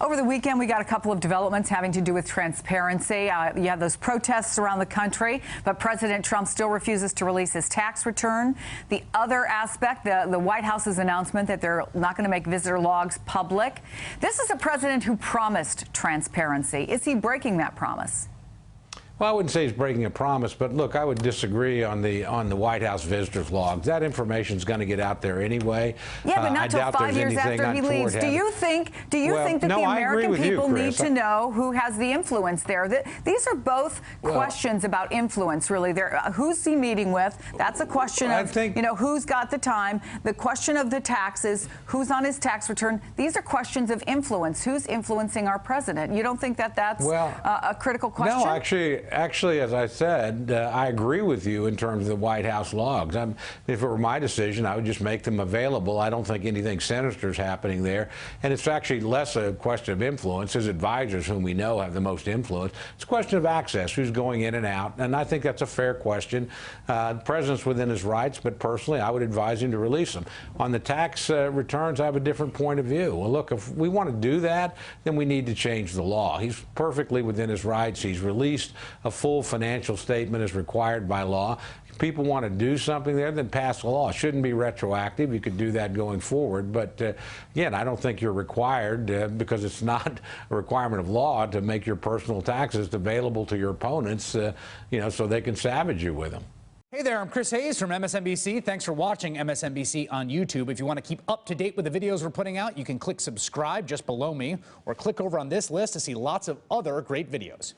Over the weekend, we got a couple of developments having to do with transparency. You have those protests around the country, but President Trump still refuses to release his tax return. The other aspect, the White House's announcement that they're not going to make visitor logs public. This is a president who promised transparency. Is he breaking that promise? Well, I wouldn't say he's breaking a promise, but look, I would disagree on the White House visitors logs. That information is going to get out there anyway. Yeah, but not until 5 years after he leaves. Do you think that the American people need to know who has the influence there? These are both questions about influence, really. Who's he meeting with? That's a question of, who's got the time. The question of the taxes, who's on his tax return. These are questions of influence. Who's influencing our president? You don't think that that's a critical question? No, Actually, as I said, I agree with you in terms of the White House logs. If it were my decision, I would just make them available. I don't think anything sinister is happening there. And it's actually less a question of influence. His advisors, whom we know have the most influence, it's a question of access, who's going in and out. And I think that's a fair question. The president's within his rights, but personally, I would advise him to release them. On the tax returns, I have a different point of view. Well, look, if we want to do that, then we need to change the law. He's perfectly within his rights. He's released a full financial statement as required by law. If people want to do something there, then pass a law. It shouldn't be retroactive. You could do that going forward. But again, I don't think you're required, because it's not a requirement of law, to make your personal taxes available to your opponents, so they can savage you with them. Hey there, I'm Chris Hayes from MSNBC. Thanks for watching MSNBC on YouTube. If you want to keep up to date with the videos we're putting out, you can click subscribe just below me, or click over on this list to see lots of other great videos.